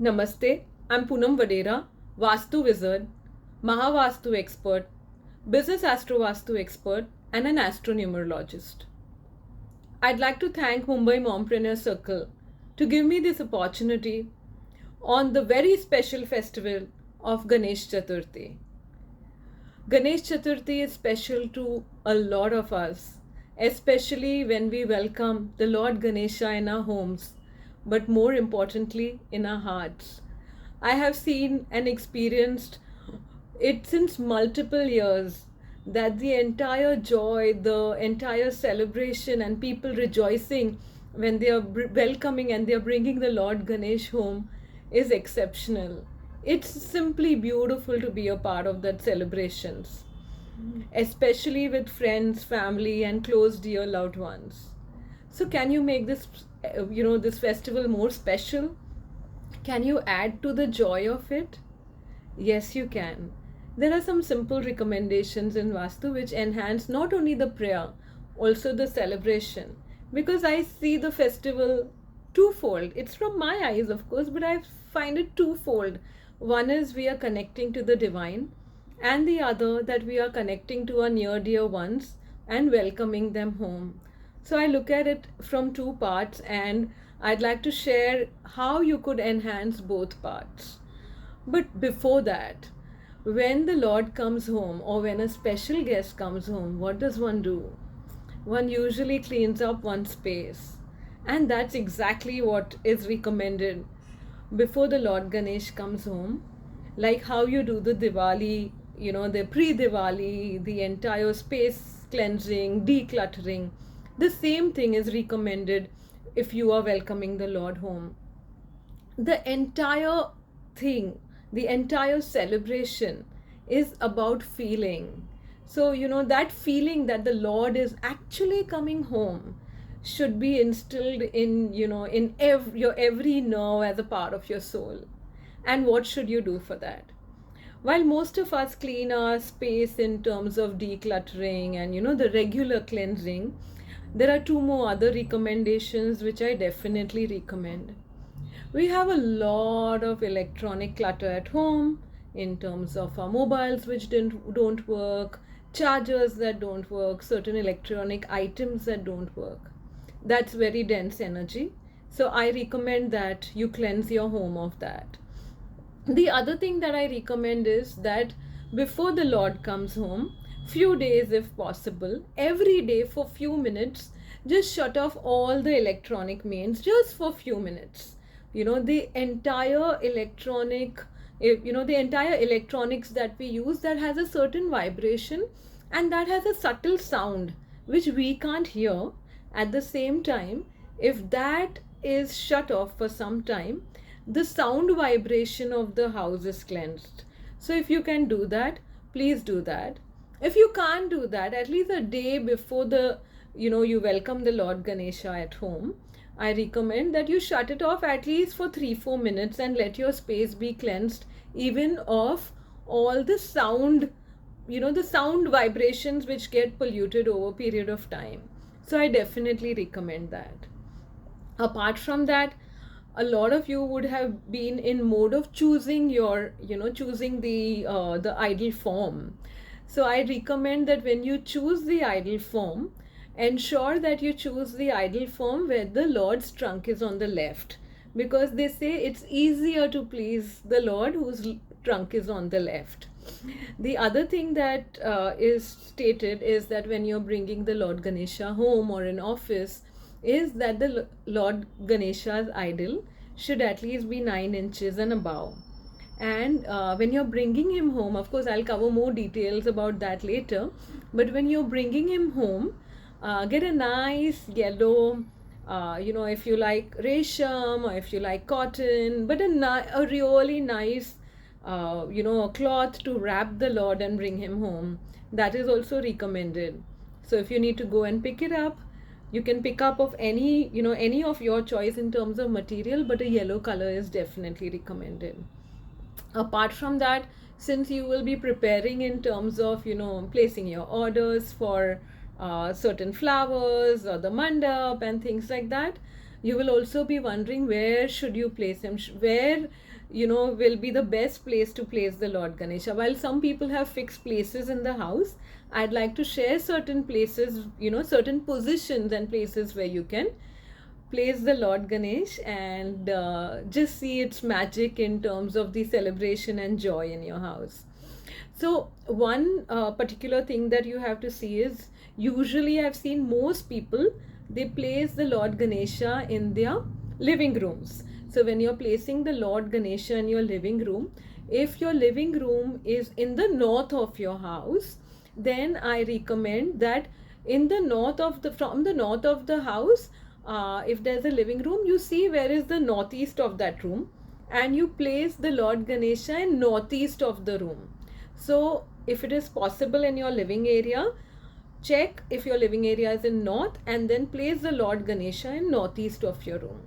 Namaste, I'm Poonam Vadera, Vastu Wizard, Mahavastu expert, business astrovastu expert, and an astronumerologist. I'd like to thank Mumbai Mompreneur Circle to give me this opportunity on the very special festival of Ganesh Chaturthi. Ganesh Chaturthi is special to a lot of us, especially when we welcome the Lord Ganesha in our homes, but more importantly, in our hearts. I have seen and experienced it since multiple years that the entire joy, the entire celebration, and people rejoicing when they are welcoming and they are bringing the Lord Ganesh home is exceptional. It's simply beautiful to be a part of that celebrations, especially with friends, family, and close dear loved ones. So, can you make this festival more special? Can you add to the joy of it? Yes, you can. There are some simple recommendations in Vastu which enhance not only the prayer, also the celebration. Because I see the festival twofold. It's from my eyes, of course, but I find it twofold. One is we are connecting to the divine, and the other that we are connecting to our near dear ones and welcoming them home. So I look at it from two parts, and I'd like to share how you could enhance both parts. But before that, when the Lord comes home or when a special guest comes home, what does one do? One usually cleans up one's space. And that's exactly what is recommended before the Lord Ganesh comes home. Like how you do the Diwali, the pre Diwali, the entire space cleansing, decluttering. The same thing is recommended if you are welcoming the Lord home. The entire thing, the entire celebration is about feeling. So, that feeling that the Lord is actually coming home should be instilled in your every nerve as a part of your soul. And what should you do for that? While most of us clean our space in terms of decluttering and the regular cleansing, there are two more other recommendations which I definitely recommend. We have a lot of electronic clutter at home in terms of our mobiles which don't work, chargers that don't work, certain electronic items that don't work. That's very dense energy. So I recommend that you cleanse your home of that. The other thing that I recommend is that before the Lord comes home, few days if possible, every day for few minutes, just shut off all the electronic mains just for few minutes. The entire electronics that we use, that has a certain vibration and that has a subtle sound which we can't hear. At the same time, if that is shut off for some time, the sound vibration of the house is cleansed. So if you can do that, please do that. If you can't do that, at least a day before you welcome the Lord Ganesha at home, I recommend that you shut it off at least for 3-4 minutes and let your space be cleansed, even of all the sound, the sound vibrations which get polluted over a period of time. So I definitely recommend that. Apart from that, a lot of you would have been in mode of choosing the idol form. So I recommend that when you choose the idol form, ensure that you choose the idol form where the Lord's trunk is on the left, because they say it's easier to please the Lord whose trunk is on the left. The other thing that is stated is that when you're bringing the Lord Ganesha home or in office, is that the Lord Ganesha's idol should at least be 9 inches and above. And when you're bringing him home, of course, I'll cover more details about that later. But when you're bringing him home, get a nice yellow, if you like resham or if you like cotton, but a really nice, a cloth to wrap the Lord and bring him home. That is also recommended. So if you need to go and pick it up, you can pick up of any of your choice in terms of material, but a yellow color is definitely recommended. Apart from that, since you will be preparing in terms of placing your orders for certain flowers or the mandap and things like that, You will also be wondering where should you place him, where will be the best place to place the Lord Ganesha. While some people have fixed places in the house, I'd like to share certain places, certain positions and places where you can place the Lord Ganesh and just see its magic in terms of the celebration and joy in your house. So one particular thing that you have to see is, usually I've seen most people, they place the Lord Ganesha in their living rooms. So when you're placing the Lord Ganesha in your living room, if your living room is in the north of your house, then I recommend that from the north of the house, if there's a living room, you see where is the northeast of that room, and you place the Lord Ganesha in northeast of the room. So if it is possible in your living area, check if your living area is in north and then place the Lord Ganesha in northeast of your room.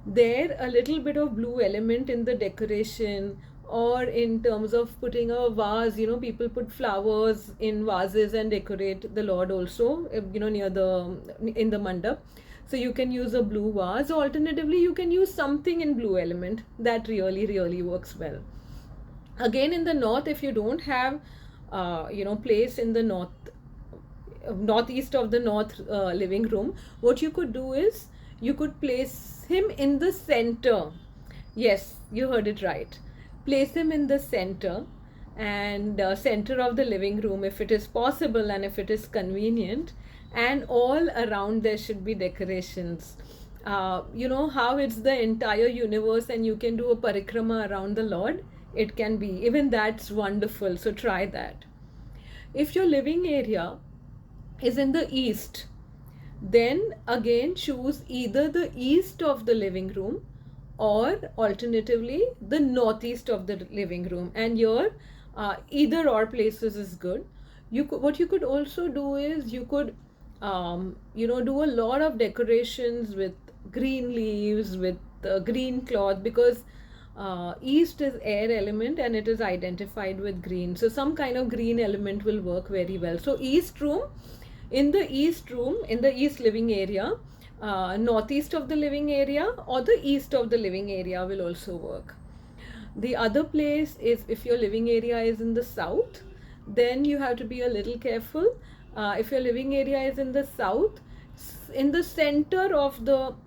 There, a little bit of blue element in the decoration, or in terms of putting a vase, people put flowers in vases and decorate the Lord also, near in the mandap. So you can use a blue vase. Alternatively, you can use something in blue element. That really works well. Again, in the north, if you don't have place in the northeast of the north living room, what you could do is you could place him in the center. Yes, you heard it right. Place him in the center, and center of the living room if it is possible and if it is convenient, and all around there should be decorations. You know how it's the entire universe and you can do a parikrama around the Lord? It can be. Even that's wonderful. So try that. If your living area is in the east, then again choose either the east of the living room or alternatively the northeast of the living room, and your either or places is good. What you could also do is you could do a lot of decorations with green leaves, with green cloth, because east is air element and it is identified with green, so some kind of green element will work very well. So in the east living area, northeast of the living area or the east of the living area will also work. The other place is, if your living area is in the south, then you have to be a little careful. If your living area is in the south, in the center of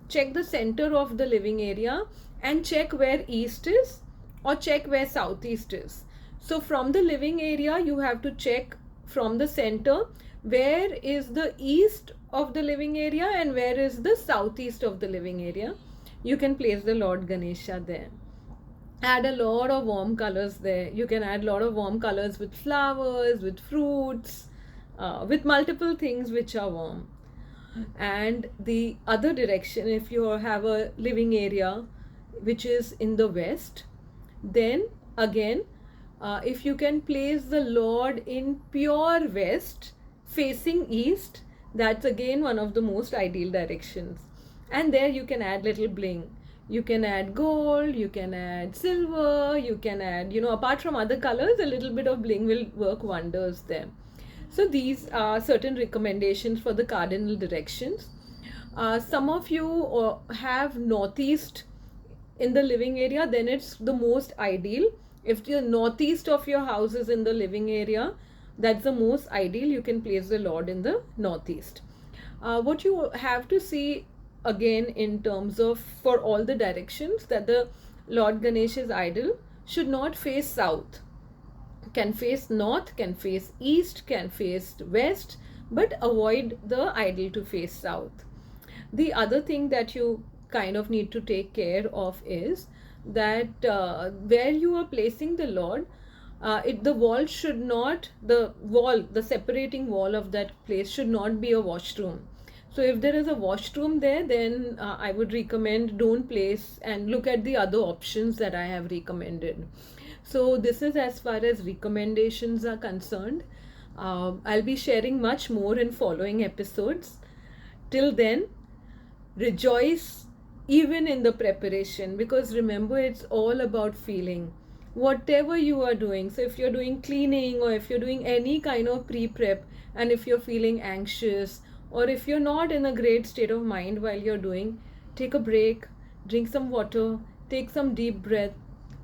check the center of the living area and check where east is or check where southeast is. So from the living area, you have to check from the center where is the east of the living area and where is the southeast of the living area. You can place the Lord Ganesha there. Add a lot of warm colors there. You can add a lot of warm colors with flowers, with fruits, with multiple things which are warm. And the other direction, if you have a living area which is in the west, then again, if you can place the Lord in pure west facing east, that's again one of the most ideal directions. And there you can add little bling. You can add gold, you can add silver, you can add, apart from other colors, a little bit of bling will work wonders there. So these are certain recommendations for the cardinal directions. Some of you have northeast in the living area, then it's the most ideal. If the northeast of your house is in the living area, that's the most ideal. You can place the Lord in the northeast. What you have to see again in terms of, for all the directions, that the Lord Ganesha's idol should not face south. Can face north, can face east, can face west, but avoid the idol to face south. The other thing that you kind of need to take care of is that where you are placing the Lord, the wall should not, the separating wall of that place should not be a washroom. So if there is a washroom there, then I would recommend don't place, and look at the other options that I have recommended. So this is as far as recommendations are concerned. I'll be sharing much more in following episodes. Till then, rejoice even in the preparation, because remember, it's all about feeling. Whatever you are doing, so if you're doing cleaning or if you're doing any kind of pre-prep, and if you're feeling anxious or if you're not in a great state of mind while you're doing, take a break, drink some water, take some deep breath,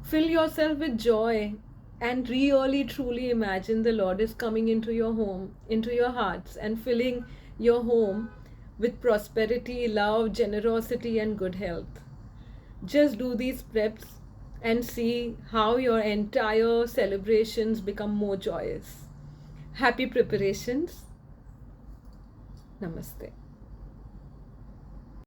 fill yourself with joy, and really truly imagine the Lord is coming into your home, into your hearts, and filling your home with prosperity, love, generosity, and good health. Just do these preps and see how your entire celebrations become more joyous. Happy preparations. Namaste.